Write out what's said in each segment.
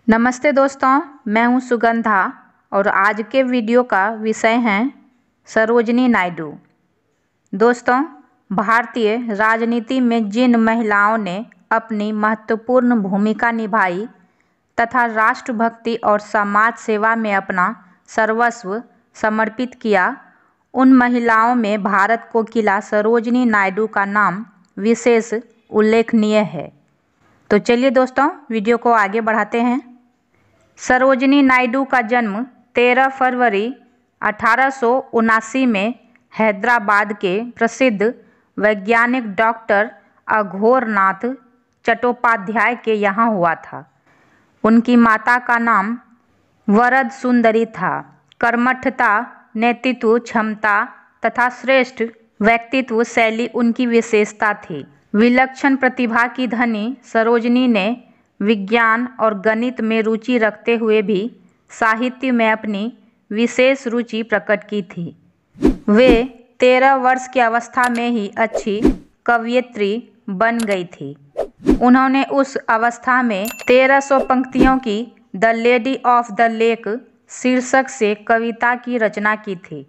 नमस्ते दोस्तों, मैं हूं सुगंधा और आज के वीडियो का विषय है सरोजिनी नायडू। दोस्तों, भारतीय राजनीति में जिन महिलाओं ने अपनी महत्वपूर्ण भूमिका निभाई तथा राष्ट्रभक्ति और समाज सेवा में अपना सर्वस्व समर्पित किया, उन महिलाओं में भारत को किला सरोजिनी नायडू का नाम विशेष उल्लेखनीय है। तो चलिए दोस्तों, वीडियो को आगे बढ़ाते हैं। सरोजिनी नायडू का जन्म 13 फरवरी 1879 में हैदराबाद के प्रसिद्ध वैज्ञानिक डॉक्टर अघोरनाथ चट्टोपाध्याय के यहाँ हुआ था। उनकी माता का नाम वरद सुंदरी था। कर्मठता, नेतृत्व क्षमता तथा श्रेष्ठ व्यक्तित्व शैली उनकी विशेषता थी। विलक्षण प्रतिभा की धनी सरोजिनी ने विज्ञान और गणित में रुचि रखते हुए भी साहित्य में अपनी विशेष रुचि प्रकट की थी। वे 13 वर्ष की अवस्था में ही अच्छी कवयित्री बन गई थी। उन्होंने उस अवस्था में 1300 पंक्तियों की the lady of the lake शीर्षक से कविता की रचना की थी।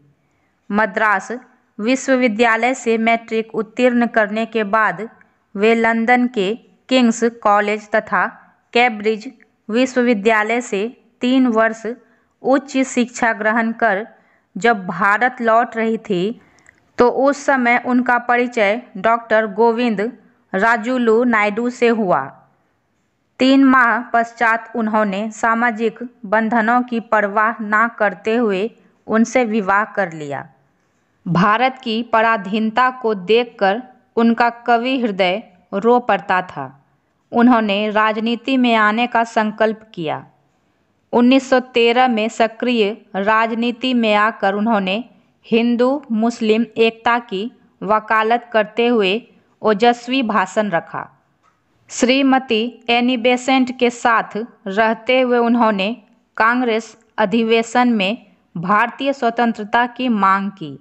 मद्रास विश्वविद्यालय से मैट्रिक उत्तीर्ण करने के बाद वे लंदन के किंग्स कॉलेज तथा कैम्ब्रिज विश्वविद्यालय से 3 वर्ष उच्च शिक्षा ग्रहण कर जब भारत लौट रही थी तो उस समय उनका परिचय डॉक्टर गोविंद राजुलू नायडू से हुआ। 3 माह पश्चात उन्होंने सामाजिक बंधनों की परवाह न करते हुए उनसे विवाह कर लिया। भारत की पराधीनता को देखकर उनका कवि हृदय रो पड़ता था। उन्होंने राजनीति में आने का संकल्प किया। 1913 में सक्रिय राजनीति में आकर उन्होंने हिंदू मुस्लिम एकता की वकालत करते हुए ओजस्वी भाषण रखा। श्रीमती एनी बेसेंट के साथ रहते हुए उन्होंने कांग्रेस अधिवेशन में भारतीय स्वतंत्रता की मांग की।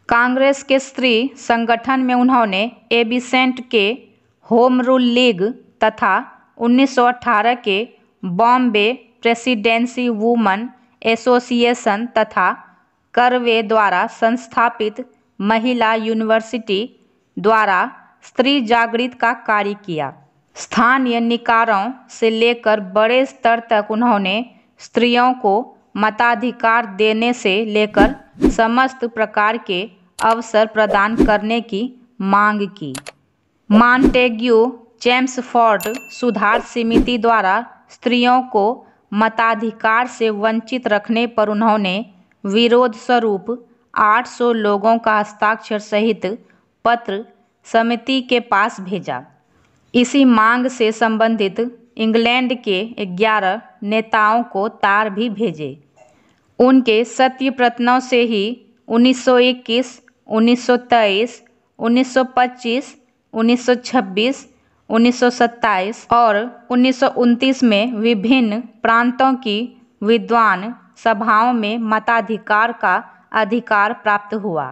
कांग्रेस के स्त्री संगठन में उन्होंने ए बेसेंट के होम रूल लीग तथा 1918 के बॉम्बे प्रेसिडेंसी वुमन एसोसिएशन तथा कर्वे द्वारा संस्थापित महिला यूनिवर्सिटी द्वारा स्त्री जागृति का कार्य किया। स्थानीय निकायों से लेकर बड़े स्तर तक उन्होंने स्त्रियों को मताधिकार देने से लेकर समस्त प्रकार के अवसर प्रदान करने की मांग की। मॉन्टेग्यू चेम्सफोर्ड सुधार समिति द्वारा स्त्रियों को मताधिकार से वंचित रखने पर उन्होंने विरोध स्वरूप 800 लोगों का हस्ताक्षर सहित पत्र समिति के पास भेजा। इसी मांग से संबंधित इंग्लैंड के 11 नेताओं को तार भी भेजे। उनके सत्य प्रयत्नों से ही 1921, 1923, 1925, 1926, 1927 और 1929 में विभिन्न प्रांतों की विद्वान सभाओं में मताधिकार का अधिकार प्राप्त हुआ।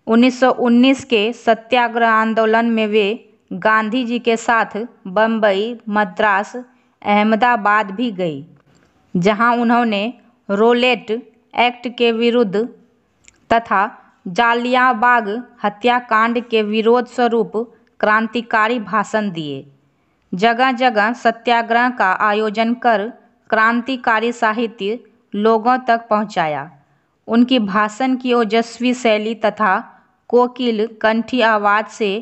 1919 के सत्याग्रह आंदोलन में वे गांधी जी के साथ बम्बई, मद्रास, अहमदाबाद भी गई, जहां उन्होंने रोलेट एक्ट के विरुद्ध तथा जालियांबाग हत्याकांड के विरोध स्वरूप क्रांतिकारी भाषण दिए। जगह जगह सत्याग्रह का आयोजन कर क्रांतिकारी साहित्य लोगों तक पहुंचाया। उनकी भाषण की ओजस्वी शैली तथा कोकिल कंठी आवाज़ से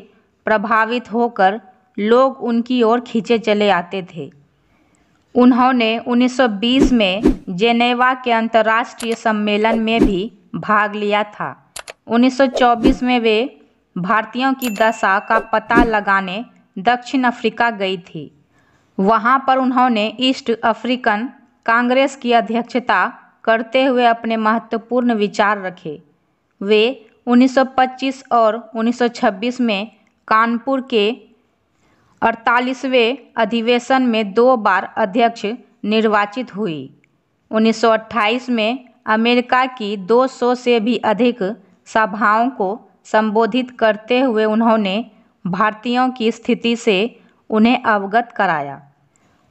प्रभावित होकर लोग उनकी ओर खींचे चले आते थे। उन्होंने 1920 में जेनेवा के अंतर्राष्ट्रीय सम्मेलन में भी भाग लिया था। 1924 में वे भारतीयों की दशा का पता लगाने दक्षिण अफ्रीका गई थी। वहां पर उन्होंने ईस्ट अफ्रीकन कांग्रेस की अध्यक्षता करते हुए अपने महत्वपूर्ण विचार रखे। वे 1925 और 1926 में कानपुर के 48वें अधिवेशन में 2 बार अध्यक्ष निर्वाचित हुई। 1928 में अमेरिका की 200 से भी अधिक सभाओं को संबोधित करते हुए उन्होंने भारतीयों की स्थिति से उन्हें अवगत कराया।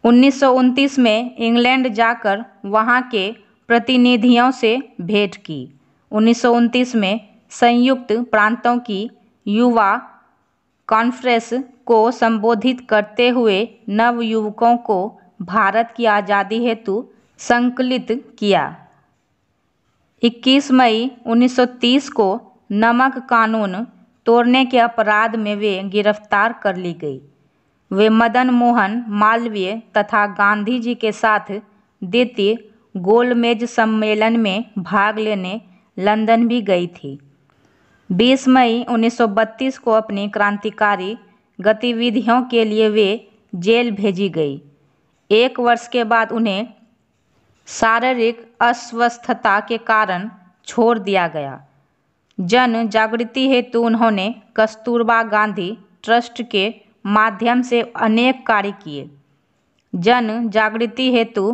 1929 में इंग्लैंड जाकर वहां के प्रतिनिधियों से भेंट की। 1929 में संयुक्त प्रांतों की युवा कॉन्फ्रेंस को संबोधित करते हुए नवयुवकों को भारत की आज़ादी हेतु संकलित किया। 21 मई 1930 को नमक कानून तोड़ने के अपराध में वे गिरफ्तार कर ली गई। वे मदन मोहन मालवीय तथा गांधी जी के साथ द्वितीय गोलमेज सम्मेलन में भाग लेने लंदन भी गई थी। 20 मई 1932 को अपनी क्रांतिकारी गतिविधियों के लिए वे जेल भेजी गई। 1 वर्ष के बाद उन्हें शारीरिक अस्वस्थता के कारण छोड़ दिया गया। जन जागृति हेतु उन्होंने कस्तूरबा गांधी ट्रस्ट के माध्यम से अनेक कार्य किए। जन जागृति हेतु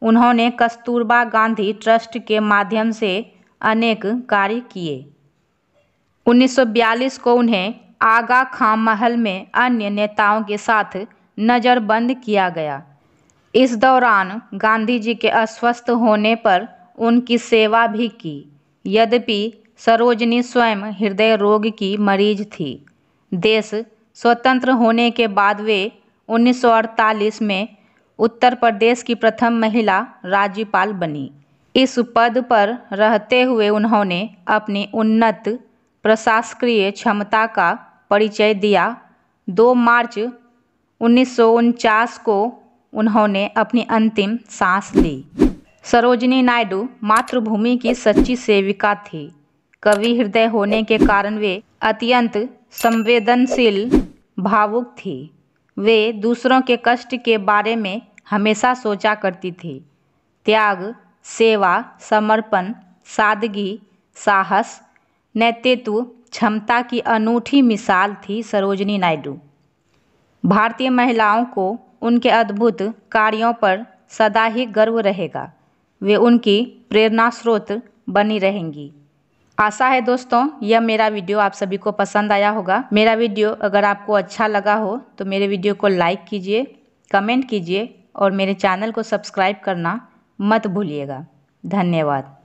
उन्होंने कस्तूरबा गांधी ट्रस्ट के माध्यम से अनेक कार्य किए। 1942 को उन्हें आगा खां महल में अन्य नेताओं के साथ नज़रबंद किया गया। इस दौरान गांधी जी के अस्वस्थ होने पर उनकी सेवा भी की। यद्यपि सरोजनी स्वयं हृदय रोग की मरीज थी। देश स्वतंत्र होने के बाद वे 1948 में उत्तर प्रदेश की प्रथम महिला राज्यपाल बनी। इस पद पर रहते हुए उन्होंने अपनी उन्नत प्रशासकीय क्षमता का परिचय दिया। 2 मार्च 1949 को उन्होंने अपनी अंतिम सांस ली। सरोजिनी नायडू मातृभूमि की सच्ची सेविका थी। कवि हृदय होने के कारण वे अत्यंत संवेदनशील भावुक थी। वे दूसरों के कष्ट के बारे में हमेशा सोचा करती थी। त्याग, सेवा, समर्पण, सादगी, साहस, नेतृत्व क्षमता की अनूठी मिसाल थी सरोजिनी नायडू। भारतीय महिलाओं को उनके अद्भुत कार्यों पर सदा ही गर्व रहेगा। वे उनकी प्रेरणा स्रोत बनी रहेंगी। आशा है दोस्तों यह मेरा वीडियो आप सभी को पसंद आया होगा। मेरा वीडियो अगर आपको अच्छा लगा हो तो मेरे वीडियो को लाइक कीजिए, कमेंट कीजिए और मेरे चैनल को सब्सक्राइब करना मत भूलिएगा। धन्यवाद।